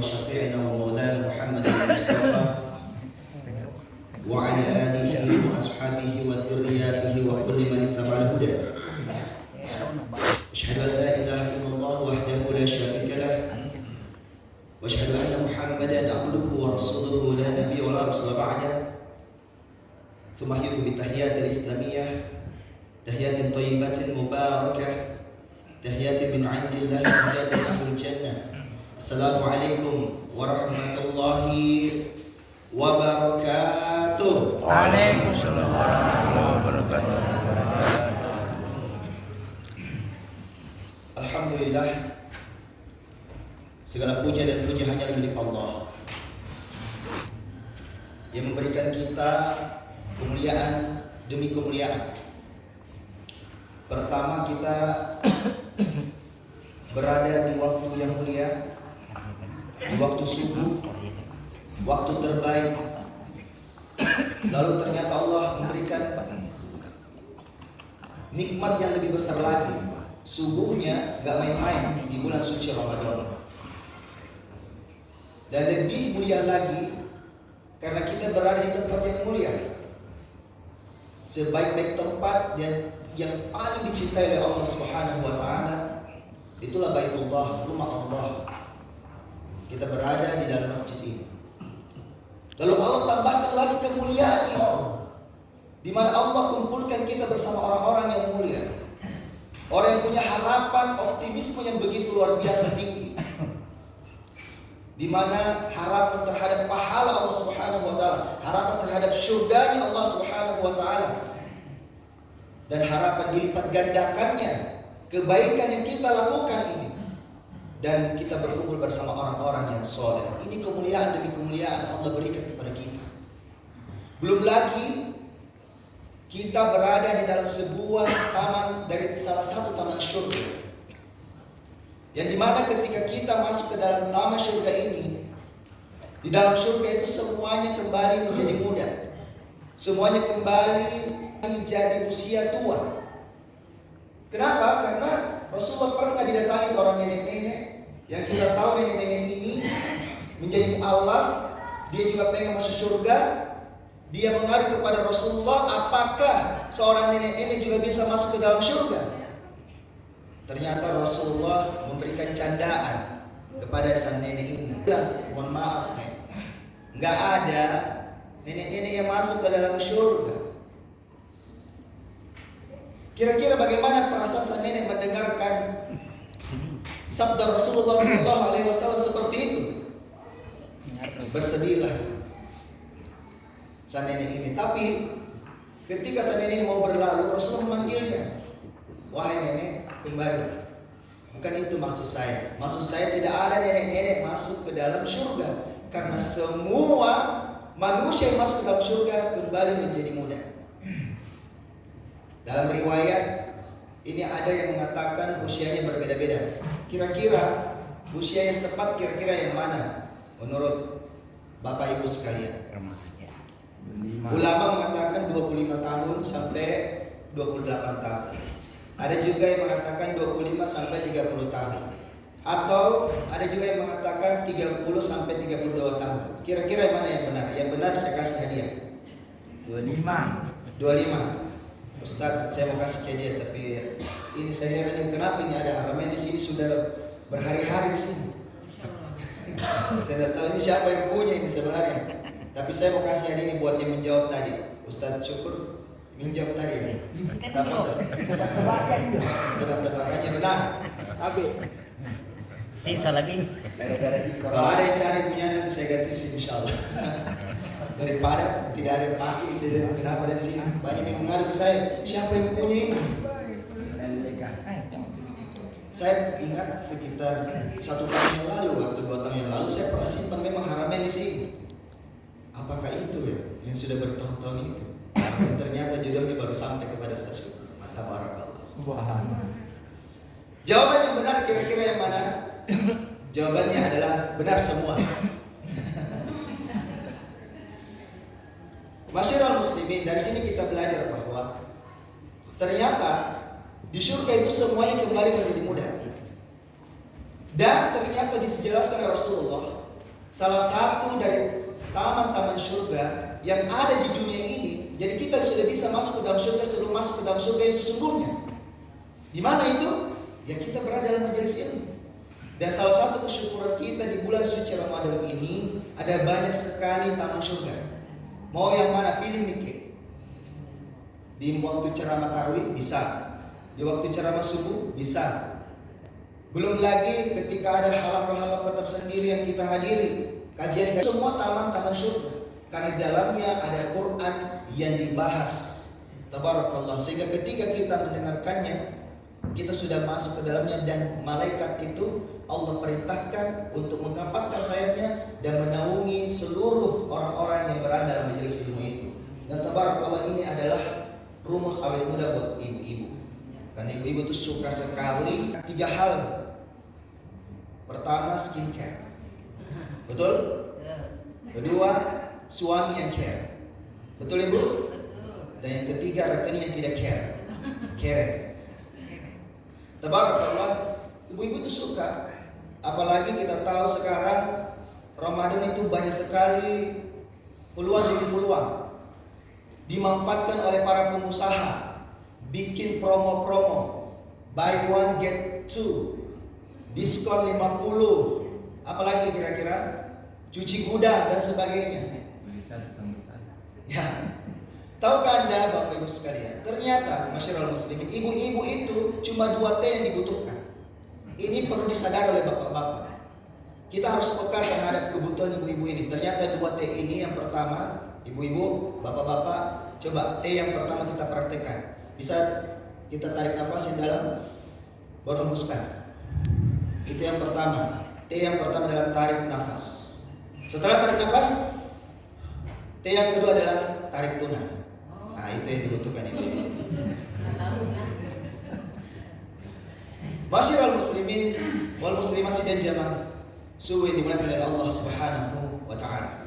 شفيعنا ومولانا محمد المصطفى وعلى آله وأصحابه وذرياته وكل من اتبع الهدى. أشهد أن لا إله إلا الله وحده لا شريك له وأشهد أن محمدا عبده ورسوله لا نبي ولا رسول بعده. ثم أحييكم بالتحيات الإسلامية، تحيات طيبة مباركة، تحيات من عند الله، تحيات أهل الجنة. Assalamualaikum warahmatullahi wabarakatuh. Waalaikumsalam warahmatullahi wabarakatuh. Alhamdulillah, segala puja dan puji hanya milik Allah yang memberikan kita kemuliaan demi kemuliaan. Pertama, kita berada di waktu yang mulia, di waktu subuh, waktu terbaik. Lalu ternyata Allah memberikan nikmat yang lebih besar lagi. Subuhnya gak main-main di bulan suci Ramadan. Dan lebih mulia lagi karena kita berada di tempat yang mulia, sebaik-baik tempat dan yang paling dicintai oleh Allah Subhanahu wa taala. Itulah Baitullah, rumah Allah. Kita berada di dalam masjid ini. Lalu Allah tambahkan lagi kemuliaan ini, di mana Allah kumpulkan kita bersama orang-orang yang mulia, orang yang punya harapan, optimisme yang begitu luar biasa tinggi, di mana harapan terhadap pahala Allah Subhanahu wa taala, harapan terhadap syurganya Allah Subhanahu wa taala, dan harapan dilipat gandakannya kebaikan yang kita lakukan ini, dan kita berkumpul bersama orang-orang yang soleh. Ini kemuliaan demi kemuliaan Allah berikan kepada kita. Belum lagi kita berada di dalam sebuah taman dari salah satu taman surga, yang dimana ketika kita masuk ke dalam taman surga ini, di dalam surga itu semuanya kembali menjadi muda, semuanya kembali menjadi usia tua. Kenapa? Karena Rasulullah pernah didatangi seorang nenek-nenek yang kita tahu nenek-nenek ini menjadi mu'alaf, dia juga pengen masuk surga. Dia mengadu kepada Rasulullah, apakah seorang nenek-nenek juga bisa masuk ke dalam surga? Ternyata Rasulullah memberikan candaan kepada sang nenek ini. Bilang, mohon maaf, nggak ada nenek-nenek yang masuk ke dalam surga. Kira-kira bagaimana perasaan sang nenek mendengarkan sabda Rasulullah SAW seperti itu? Bersedihlah sang nenek ini. Tapi ketika sang nenek mau berlalu, Rasulullah memanggilnya, wahai nenek, kembali. Bukan itu maksud saya. Maksud saya tidak ada nenek-nenek masuk ke dalam surga, karena semua manusia yang masuk ke dalam surga kembali menjadi muda. Dalam riwayat ini ada yang mengatakan usianya berbeda-beda. Kira-kira usia yang tepat kira-kira yang mana menurut Bapak Ibu sekalian? Ulama mengatakan 25 tahun sampai 28 tahun. Ada juga yang mengatakan 25 sampai 30 tahun. Atau ada juga yang mengatakan 30 sampai 32 tahun. Kira-kira yang mana yang benar? Yang benar saya kasih hadiah. 25. Ustaz, saya mau kasih hadiah, tapi ini saya heran, kenapa ini ada Haramain di sini sudah berhari-hari di sini. Saya tidak tahu ini siapa yang punya ini sebenarnya. Tapi saya mau kasih hadiah ini buat yang menjawab tadi. Ustaz Syukur menjawab tadi. Tebak-tebakannya benar. Kalau ada yang cari punya, saya ganti sini insyaallah. Daripada tidak ada yang pakai, saya kenapa dari sini banyak yang mengadu ke saya, siapa yang punya ini? Saya ingat sekitar 1 tahun yang lalu atau 2 tahun yang lalu saya pernah simpan memang Haramain di sini. Apakah itu ya yang sudah bertahun-tahun itu? Dan ternyata jodohnya baru sampai kepada stasiun. Mantap, barakallah. Jawaban yang benar kira-kira yang mana? Jawabannya adalah benar semua. Masyarakat muslimin, dari sini kita belajar bahwa ternyata di surga itu semuanya kembali menjadi muda. Dan ternyata dijelaskan oleh Rasulullah salah satu dari taman-taman surga yang ada di dunia ini. Jadi kita sudah bisa masuk ke dalam surga sebelum masuk ke dalam surga yang sesungguhnya. Di mana itu? Ya kita berada dalam majelis ilmu. Dan salah satu kesyukuran kita di bulan suci Ramadan ini, ada banyak sekali taman surga. Mau yang mana? Pilih mikir. Di waktu ceramah tarawih bisa, di waktu ceramah subuh bisa. Belum lagi ketika ada halaqah-halaqah tersendiri yang kita hadiri, kajian semua taman-taman surga. Karena di dalamnya ada Quran yang dibahas. Tabarakallah. Sehingga ketika kita mendengarkannya, kita sudah masuk ke dalamnya, dan malaikat itu Allah perintahkan untuk mengepakkan sayapnya dan menaungi seluruh orang-orang yang berada dalam majelis ilmu itu. Dan tabarakallah, ini adalah rumus awet muda buat ibu-ibu. Karena ibu-ibu itu suka sekali 3 hal. Pertama, skincare. Betul? Kedua, suami yang care. Betul ibu? Dan yang ketiga, rekening yang tidak care. Tabarakallah, ibu-ibu itu suka. Apalagi kita tahu sekarang Ramadan itu banyak sekali peluang demi peluang dimanfaatkan oleh para pengusaha, bikin promo-promo, buy one get two, diskon 50, apalagi kira-kira cuci gudang dan sebagainya. Ya, tahukah Anda Bapak Ibu sekalian, ternyata masyarakat muslimin, ibu-ibu itu cuma 2 T yang dibutuhkan. Ini perlu disadari oleh bapak-bapak. Kita harus peka terhadap kebutuhan ibu-ibu ini. Ternyata 2 T ini, yang pertama, ibu-ibu, bapak-bapak, coba T yang pertama kita praktekkan. Bisa kita tarik nafas yang dalam, baru hembuskan. Itu yang pertama. T yang pertama adalah tarik nafas. Setelah tarik nafas, T yang kedua adalah tarik tunai. Nah, itu yang dibutuhkan ibu. Masyarul muslimin wal muslimat dan jamaah subuh yang dimuliakan oleh Allah Subhanahu wa taala.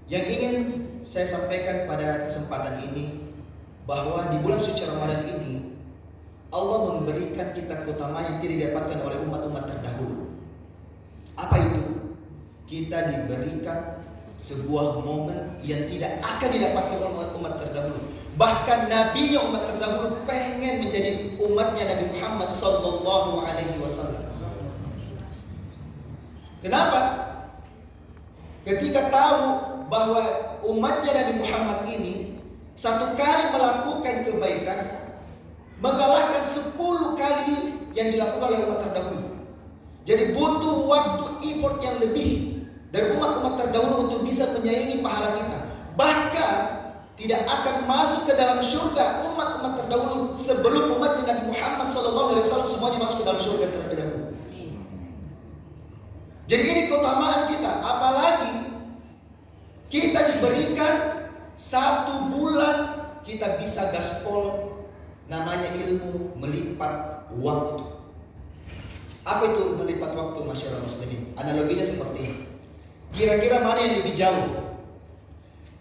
Yang ingin saya sampaikan pada kesempatan ini, bahwa di bulan suci Ramadan ini Allah memberikan kita keutamaan yang tidak didapatkan oleh umat-umat terdahulu. Apa itu? Kita diberikan sebuah momen yang tidak akan didapatkan oleh umat terdahulu. Bahkan nabinya umat terdahulu pengen menjadi umatnya Nabi Muhammad sallallahu alaihi wasallam. Kenapa? Ketika tahu bahwa umatnya Nabi Muhammad ini satu kali melakukan kebaikan mengalahkan 10 kali yang dilakukan oleh umat terdahulu. Jadi butuh waktu effort yang lebih dari umat-umat terdahulu untuk bisa menyaingi pahala kita. Bahkan tidak akan masuk ke dalam surga umat-umat terdahulu sebelum umatnya Nabi Muhammad SAW semuanya masuk ke dalam surga terlebih dahulu. Jadi ini keutamaan kita. Apalagi kita diberikan 1 bulan kita bisa gaspol, namanya ilmu melipat waktu. Apa itu melipat waktu masyarakat muslimin? Analoginya seperti ini. Kira-kira mana yang lebih jauh?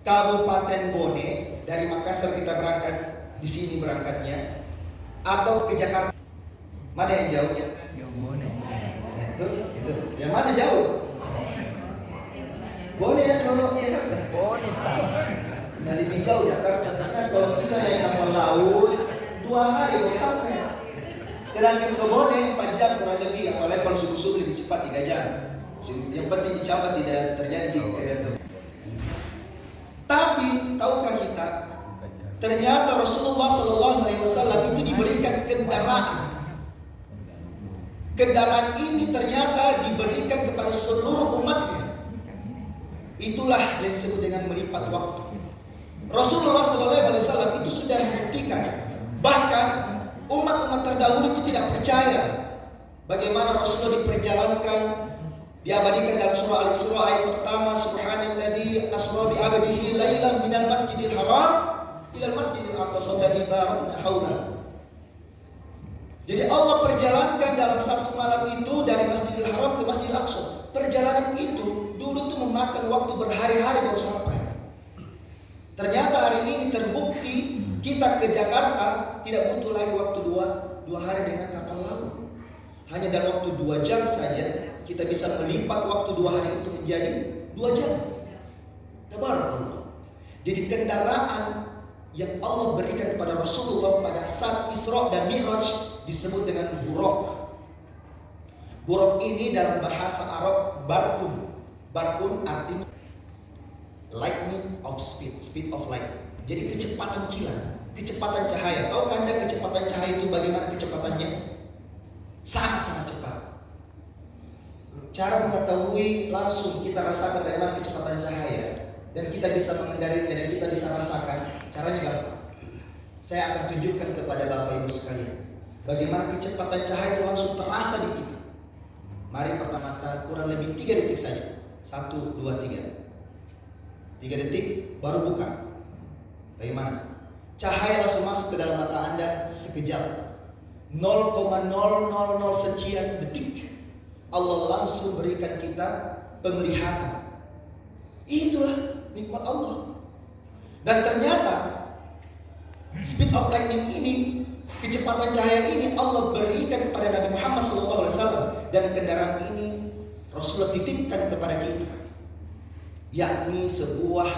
Kabupaten Bone, dari Makassar kita berangkat, di sini berangkatnya, atau ke Jakarta? Mana yang jauh? Bone. Nah, itu. Yang mana jauh? Bone yang jauh Jakarta. Bone Nah, lebih jauh Jakarta, karena kalau kita naik kapal laut 2 hari baru sampai. Sedangkan ke Bone 4 jam kurang lebih, apalagi kalau subuh-subuh lebih cepat 3 jam. Yang penting camat tidak terjadi kayak itu. Tapi tahukah kita, ternyata Rasulullah SAW itu diberikan kendaraan. Kendaraan ini ternyata diberikan kepada seluruh umatnya. Itulah yang disebut dengan melipat waktu. Rasulullah SAW itu sudah membuktikan. Bahkan umat-umat terdahulu itu tidak percaya bagaimana Rasulullah diperjalankan, diabadikan dalam surah Al-Isra ayat pertama, subhanalladzi asra bi 'abdihi lailan minal masjidil haram ilal masjidil aqsa alladzi barakna haula. Jadi Allah perjalankan dalam satu malam itu dari Masjidil Haram ke Masjidil Aqsa. Perjalanan itu dulu tuh memakan waktu berhari-hari baru sampai. Ternyata hari ini terbukti kita ke Jakarta tidak butuh lagi waktu 2 hari dengan kapal laut. Hanya dalam waktu 2 jam saja kita bisa melipat waktu 2 hari itu menjadi 2 jam. Tabarakallah. Jadi kendaraan yang Allah berikan kepada Rasulullah pada saat Isra dan Mi'raj disebut dengan buraq. Buraq ini dalam bahasa Arab barkun. Barkun artinya lightning of speed, speed of light. Jadi kecepatan kilat, kecepatan cahaya. Tahukah Anda kecepatan cahaya itu bagaimana kecepatannya? Sangat-sangat cepat. Cara mengetahui langsung kita rasakan bagaimana kecepatan cahaya dan kita bisa mengendalinya dan kita bisa rasakan. Caranya gampang. Saya akan tunjukkan kepada Bapak Ibu sekalian bagaimana kecepatan cahaya itu langsung terasa di kita. Mari pertama-tama kurang lebih 3 detik saja. 1, 2, 3. 3 detik baru buka. Bagaimana? Cahaya langsung masuk ke dalam mata Anda sekejap. 0,000 sekian detik Allah langsung berikan kita penglihatan. Itulah nikmat Allah. Dan ternyata speed of lightning ini, kecepatan cahaya ini Allah berikan kepada Nabi Muhammad SAW, dan kendaraan ini Rasulullah titipkan kepada kita, yakni sebuah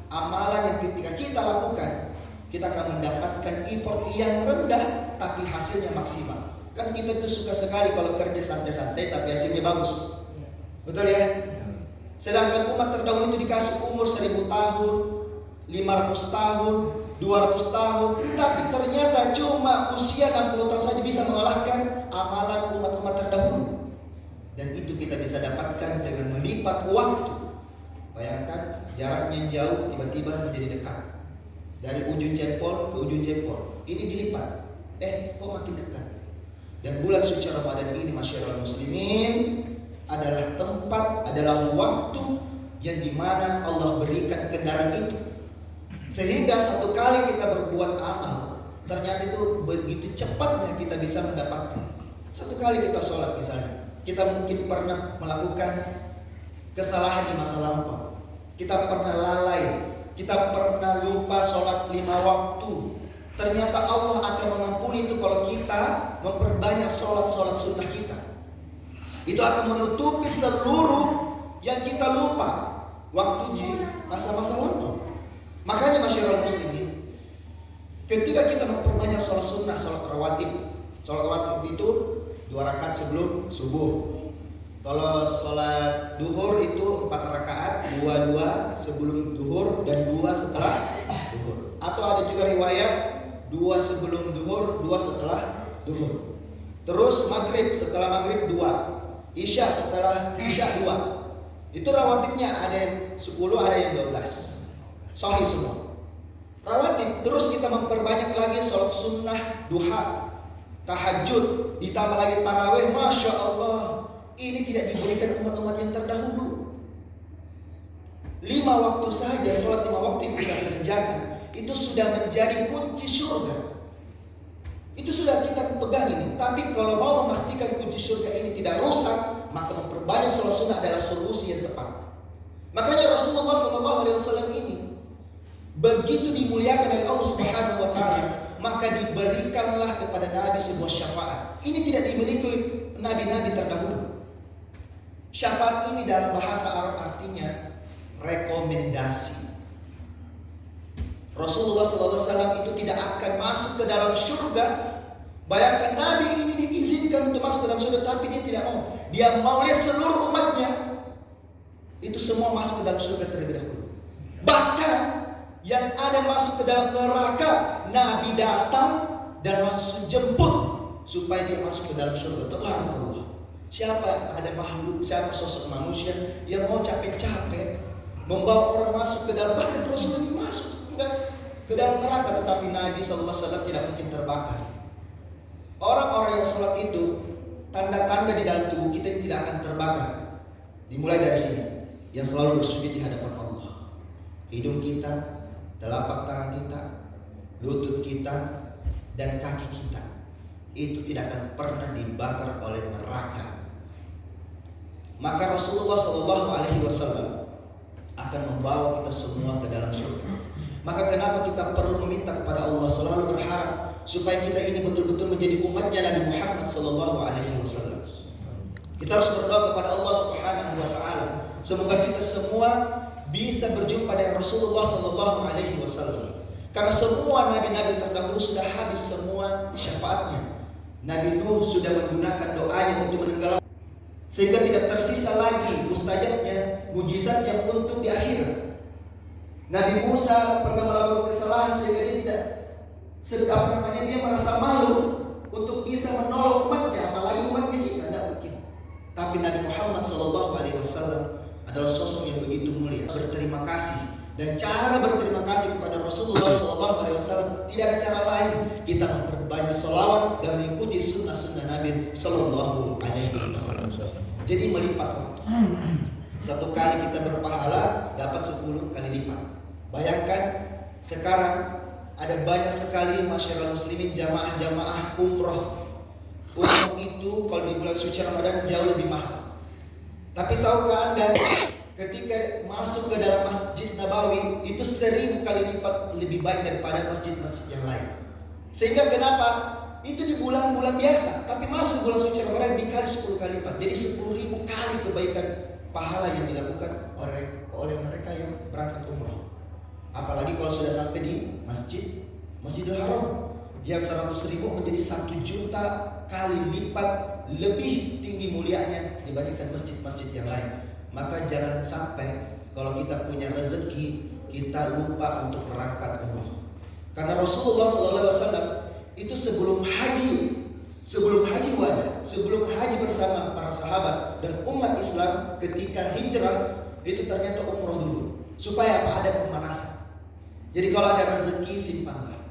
amalan yang ketika kita lakukan kita akan mendapatkan effort yang rendah tapi hasilnya maksimal. Kan kita tuh suka sekali kalau kerja santai-santai tapi hasilnya bagus, betul ya? Sedangkan umat terdahulu itu dikasih umur 1000 tahun, 500 tahun, 200 tahun, tapi ternyata cuma usia 60 tahun saja bisa mengalahkan amalan umat-umat terdahulu. Dan itu kita bisa dapatkan dengan melipat waktu. Bayangkan jaraknya jauh tiba-tiba menjadi dekat. Dari ujung jempol ke ujung jempol, ini dilipat. Kok makin dekat. Dan bulan suci Ramadan ini, masyarakat muslimin, adalah tempat, adalah waktu yang dimana Allah berikan kendaraan itu. Sehingga satu kali kita berbuat amal, ternyata itu begitu cepatnya kita bisa mendapatkan. Satu kali kita sholat misalnya, kita mungkin pernah melakukan kesalahan di masa lampau. Kita pernah lalai, kita pernah lupa sholat 5 waktu. Ternyata Allah akan mengampuni itu kalau kita memperbanyak sholat-sholat sunnah kita. Itu akan menutupi seluruh yang kita lupa waktu di masa-masa lampau. Makanya masyarakat muslimin, ketika kita memperbanyak sholat sunnah, sholat rawatib. Sholat rawatib itu 2 rakaat sebelum subuh. Kalau sholat duhur itu 4 rakaat, 2 sebelum duhur dan 2 setelah duhur. Atau ada juga riwayat 2 sebelum duhur, 2 setelah duhur. Terus maghrib, setelah maghrib 2. Isya setelah isya 2. Itu rawatibnya ada yang 10, ada yang 12. Sahih semua. Rawatib. Terus kita memperbanyak lagi sholat sunnah duha, tahajud, ditambah lagi tarawih. Masya Allah, ini tidak diberikan umat-umat yang terdahulu. 5 waktu saja, sholat 5 waktu yang kita kerjakan, itu sudah menjadi kunci surga. Itu sudah kita pegang ini. Tapi kalau mau memastikan kunci surga ini tidak rusak, maka memperbanyak sholat sunnah adalah solusi yang tepat. Makanya Rasulullah SAW ini begitu dimuliakan oleh Allah Subhanahu wa taala, maka diberikanlah kepada Nabi sebuah syafaat. Ini tidak dimiliki nabi-nabi terdahulu. Syafaat ini dalam bahasa Arab artinya rekomendasi. Rasulullah SAW itu tidak akan masuk ke dalam surga. Bayangkan Nabi ini diizinkan untuk masuk ke dalam surga, tapi dia tidak mau. Dia mau lihat seluruh umatnya itu semua masuk ke dalam surga terlebih dahulu. Bahkan yang ada masuk ke dalam neraka, Nabi datang dan langsung jemput supaya dia masuk ke dalam surga. Subhanallah. Siapa ada makhluk, siapa sosok manusia yang mau capek-capek membawa orang masuk ke dalam, bahkan Rasulullah masuk ke dalam neraka, tetapi Nabi SAW tidak mungkin terbakar. Orang-orang yang sholat itu, tanda-tanda di dalam tubuh kita yang tidak akan terbakar. Dimulai dari sini, yang selalu bersujud di hadapan Allah. Hidung kita, telapak tangan kita, lutut kita, dan kaki kita, itu tidak akan pernah dibakar oleh neraka. Maka Rasulullah SAW akan membawa kita semua ke dalam surga. Maka kenapa kita perlu meminta kepada Allah, selalu berharap supaya kita ini betul-betul menjadi umatnya Nabi Muhammad SAW. Kita harus berdoa kepada Allah Subhanahu wa taala. Semoga kita semua bisa berjumpa dengan Rasulullah sallallahu alaihi wasallam. Karena semua nabi-nabi terdahulu sudah habis semua syafaatnya. Nabi Nuh sudah menggunakan doanya untuk menenggelam, sehingga tidak tersisa lagi mustajabnya, mujizatnya untuk di akhirat. Nabi Musa pernah melakukan kesalahan sehingga dia dia merasa malu untuk bisa menolong umatnya, apalagi umatnya kita tidak mungkin. Tapi Nabi Muhammad SAW adalah sosok yang begitu mulia. Berterima kasih, dan cara berterima kasih kepada Rasulullah SAW tidak ada cara lain. Kita memperbanyak sholawat dan mengikuti sunnah-sunnah Nabi SAW. Jadi melipat waktu. Satu kali kita berpahala dapat 10 kali lipat. Bayangkan sekarang ada banyak sekali masyarakat muslimin jamaah-jamaah umroh. Umroh itu kalau di bulan suci Ramadan jauh lebih mahal. Tapi tahukah Anda, ketika masuk ke dalam Masjid Nabawi itu 1000 kali lipat lebih baik daripada masjid-masjid yang lain. Sehingga kenapa? Itu di bulan-bulan biasa, tapi masuk bulan suci Ramadan dikali 10 kali lipat. Jadi 10.000 kali kebaikan pahala yang dilakukan oleh mereka yang berangkat umroh. Apalagi kalau sudah sampai di Masjidil Haram yang 100.000 menjadi 1 juta kali lipat lebih tinggi mulianya dibandingkan masjid-masjid yang lain. Maka jangan sampai kalau kita punya rezeki kita lupa untuk berangkat umroh. Karena Rasulullah SAW itu sebelum haji wada, sebelum haji bersama para sahabat dan umat Islam ketika hijrah itu ternyata umroh dulu supaya apa? Ada pemanasan. Jadi kalau ada rezeki simpanlah.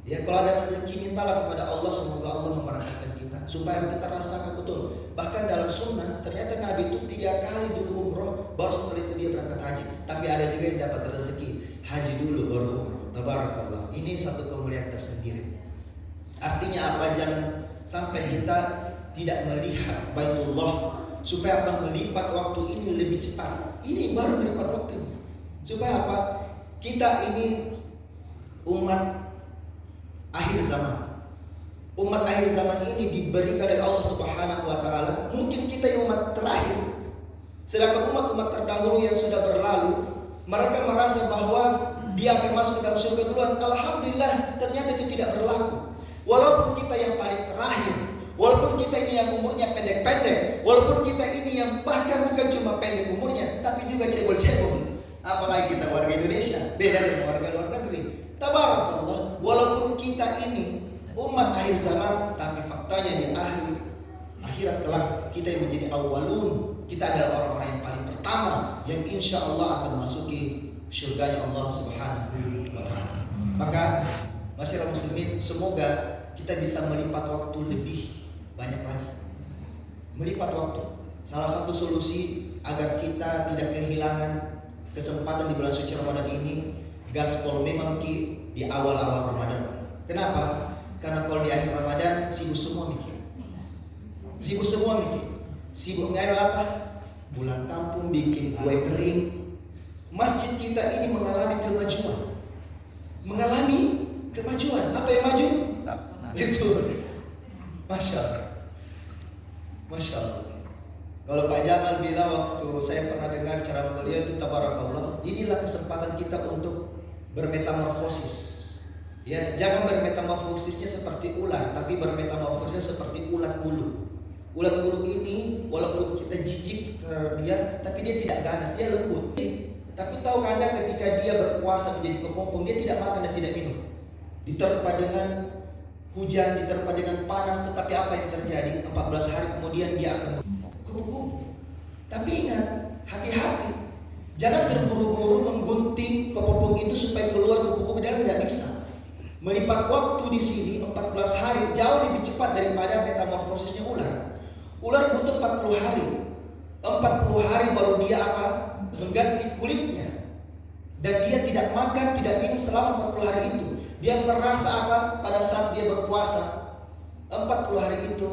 Ya, kalau ada rezeki mintalah kepada Allah, semoga Allah memberkatkan kita supaya kita rasakan betul. Bahkan dalam sunnah ternyata Nabi itu 3 kali dulu umroh baru setelah itu dia berangkat haji. Tapi ada juga yang dapat rezeki haji dulu baru umroh. Tabarakallah. Ini satu kemuliaan tersendiri. Artinya apa? Jangan sampai kita tidak melihat Baitullah supaya apa? Melipat waktu ini lebih cepat. Ini baru melipat waktu. Supaya apa? Kita ini umat akhir zaman. Umat akhir zaman ini diberikan oleh Allah Subhanahu wa taala. Mungkin kita yang umat terakhir. Sedangkan umat-umat terdahulu yang sudah berlalu, mereka merasa bahwa dia akan masuk ke dalam surga duluan. Alhamdulillah, ternyata itu tidak berlaku. Walaupun kita yang paling terakhir, walaupun kita ini yang umurnya pendek-pendek, walaupun kita ini yang bahkan bukan cuma pendek umurnya, tapi juga cebol-cebol. Apalagi kita warga Indonesia, beda dengan warga luar negeri. Tabarakallah, walaupun kita ini umat akhir zaman, tapi faktanya di akhirat kelak kita yang menjadi awalun. Kita adalah orang-orang yang paling pertama yang insya Allah akan memasuki surganya Allah Subhanahu wa taala. Maka masyarakat muslimin, semoga kita bisa melipat waktu lebih banyak lagi. Melipat waktu. Salah satu solusi agar kita tidak kehilangan kesempatan di bulan suci Ramadan ini, gaspol memang di awal-awal Ramadan. Kenapa? Karena kalau di akhir Ramadan sibuk semua mikir. Sibuknya apa? Pulang kampung, bikin kue kering. Masjid kita ini mengalami kemajuan. Apa yang maju? Itu. Masya Allah. Kalau Pak Jamal bilang waktu saya pernah dengar cara beliau itu tabarakallah, inilah kesempatan kita untuk bermetamorfosis. Ya, jangan bermetamorfosisnya seperti ular, tapi bermetamorfosisnya seperti ulat bulu. Ulat bulu ini walaupun kita jijik ke dia, tapi dia tidak ganas, dia lembut. Tapi tahu Anda ketika dia berpuasa menjadi kepompong, dia tidak makan dan tidak minum. Diterpa dengan hujan, diterpa dengan panas, tetapi apa yang terjadi? 14 hari kemudian dia akan kupu-kupu. Tapi ingat, hati-hati. Jangan terburu-buru menggunting kepompong itu supaya keluar kupu-kupu, dan tidak bisa. Melipat waktu di sini 14 hari jauh lebih cepat daripada metamorfosisnya ular. Ular butuh 40 hari. 40 hari baru dia apa? Mengganti kulitnya. Dan dia tidak makan, tidak minum selama 40 hari itu. Dia merasa apa? Pada saat dia berpuasa 40 hari itu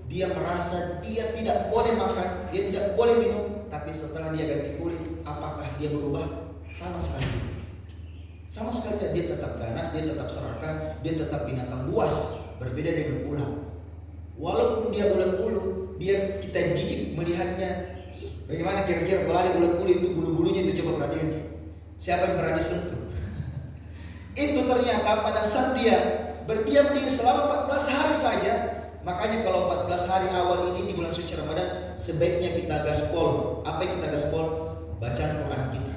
dia merasa dia tidak boleh makan, dia tidak boleh minum. Tapi setelah dia ganti kulit, apakah dia berubah? Sama sekali. Sama sekali dia tetap ganas, dia tetap serakah, dia tetap binatang buas. Berbeda dengan ular. Walaupun dia ulat bulu, biar kita jijik melihatnya. Bagaimana kira-kira kalau ada ulat bulu itu bulu-bulunya itu, coba perhatikan. Siapa yang berani sentuh? Itu ternyata pada saat dia berdiam diri selama 14 hari saja. Makanya kalau 14 hari awal ini di bulan suci Ramadan, sebaiknya kita gaspol. Apa yang kita gaspol? Bacaan Quran kita.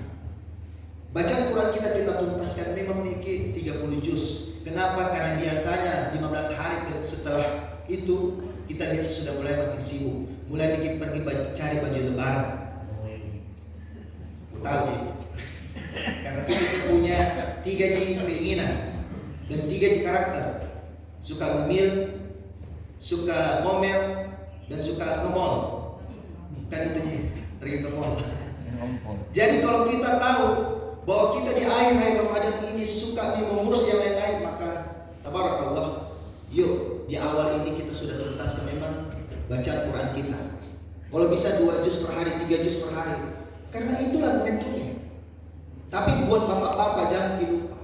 Bacaan Quran kita tuntaskan. Memang memiliki 30 juz. Kenapa? Karena biasanya 15 hari setelah itu kita biasa sudah mulai makin sibuk. Mulai dikit pergi cari baju lebaran. Tahu sih. Karena kita punya 3J keinginan dan 3J karakter. Suka ngemil, suka ngomel, dan suka ngemol. Kan itu nih, pergi ke mall. Jadi kalau kita tahu bahwa kita di akhir Ramadan ini suka mengurus yang lain-lain, maka tabarakallah, yuk di awal ini kita sudah tuntaskan memang bacaan Quran kita. Kalau bisa 2 juz per hari, 3 juz per hari, karena itulah momentumnya. Tapi buat bapak-bapak jangan dilupa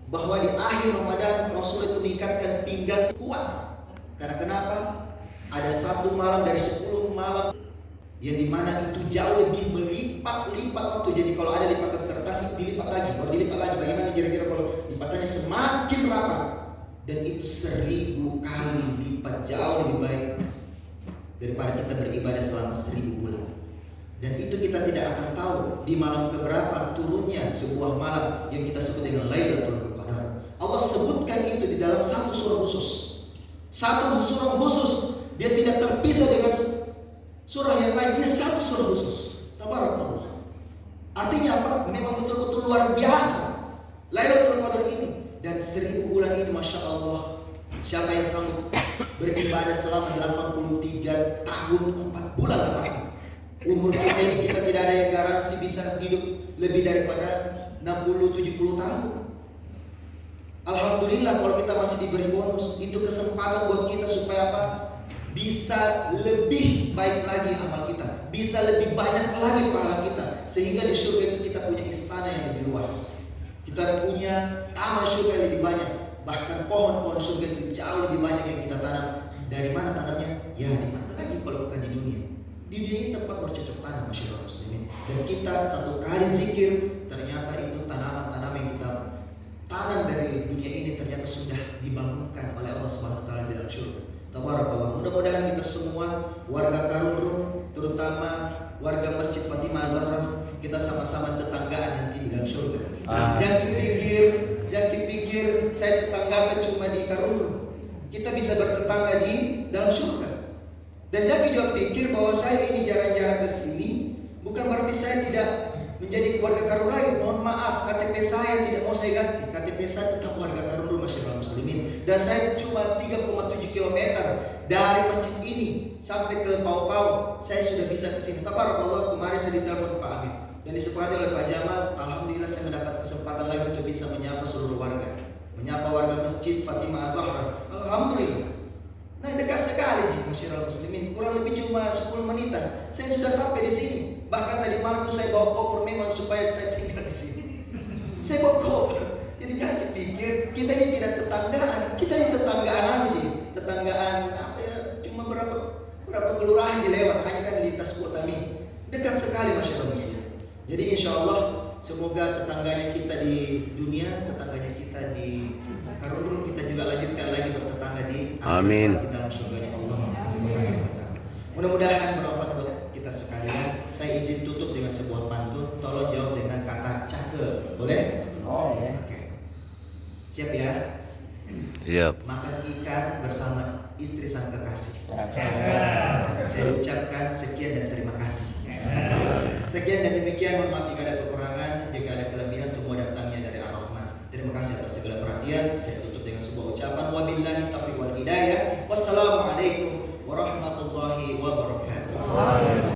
bahwa di akhir Ramadan Rasul itu meningkatkan pinggang kuat. Karena kenapa? Ada 1 malam dari 10 malam yang dimana itu jauh lebih melipat-lipat waktu. Jadi kalau ada lipatan kertas itu dilipat lagi, baru dilipat lagi. Bagaimana kira-kira kalau lipatannya semakin rapat? Dan itu 1000 kali lipat, jauh lebih baik daripada kita beribadah selama 1000 bulan. Dan itu kita tidak akan tahu di malam keberapa turunnya sebuah malam yang kita sebut dengan Lailatul Qadar. Allah sebutkan itu di dalam satu surah khusus. Satu surah khusus, dia tidak terpisah dengan surah yang lain, dia satu surah khusus. Tabarakallah. Artinya apa? Memang betul-betul luar biasa Lailatul Qadar ini. Dan 1000 bulan itu, Masya Allah, siapa yang sanggup beribadah selama 83 tahun 4 bulan lamanya? Umur kita ini kita tidak ada yang garansi bisa hidup lebih daripada 60-70 tahun. Alhamdulillah kalau kita masih diberi bonus, itu kesempatan buat kita supaya apa? Bisa lebih baik lagi amal kita, bisa lebih banyak lagi pahala kita, sehingga di surga itu kita punya istana yang lebih luas, kita punya taman surga yang lebih banyak, bahkan pohon-pohon surga itu jauh lebih banyak yang kita tanam. Dari mana tanamnya? Ya di mana lagi kalau bukan di dunia. Di dunia ini tempat bercocok tanam, masyarakat muslimin. Dan kita satu kali zikir, ternyata itu tanaman-tanaman yang kita tanam dari dunia ini ternyata sudah dibangunkan oleh Allah Subhanahu wa taala di dalam surga. Tabarakallah. Mudah-mudahan kita semua warga Karundung, terutama warga Masjid Fatimah Az-Zahra, kita sama-sama tetanggaan nanti di dalam surga. Jangan pikir saya tetangga cuma di Karundung. Kita bisa bertetangga di dalam surga. Dan jangan juga pikir bahwa saya ini jarang-jarang ke sini, bukan berarti saya tidak menjadi keluarga Karundung lagi. Mohon maaf, KTP saya tidak mau saya ganti. KTP saya tetap warga Karundung, masyarakat muslimin. Dan saya cuma 3,7 km dari masjid ini sampai ke Pau-Pau. Saya sudah bisa ke sini. Tabarakallah, kemarin saya ditelepon Pak Amin dan disepakati oleh Pak Jamal. Alhamdulillah saya mendapat kesempatan lagi untuk bisa menyapa seluruh warga, menyapa warga Masjid Fatimah Az-Zahra. Alhamdulillah. Nah, dekat sekali masyarakat muslimin, kurang lebih cuma 10 menitan. Saya sudah sampai di sini. Bahkan tadi malam itu saya bawa koper memang supaya saya tinggal di sini. Saya bawa koper. Jadi jangan dipikir kita ini tidak tetanggaan. Kita ini tetanggaan aja. Tetanggaan apa ya? Cuma berapa kelurahan dilewat, hanya kan lintas kota ini. Dekat sekali masyarakat muslim. Jadi insya Allah semoga tetangganya kita di dunia, tetangganya kita di Karundung, kita juga lanjutkan lagi bertetangga di Amin. Di dalam surganya Allah. Mudah-mudahan bermanfaat buat kita sekalian. Saya izin tutup dengan sebuah pantun. Tolong jawab dengan kata cakep. Boleh? Oh ya. Oke. Siap ya? Siap. Makan ikan bersama istri sang kekasih. Saya ucapkan sekian dan terima kasih. Sekian dan demikian, mohon maaf jika ada kekurangan, jika ada kelebihan, semua datangnya dari Ar-Rahman. Terima kasih atas segala perhatian. Saya tutup dengan sebuah ucapan wabillahi taufiq wal hidayah. Wassalamualaikum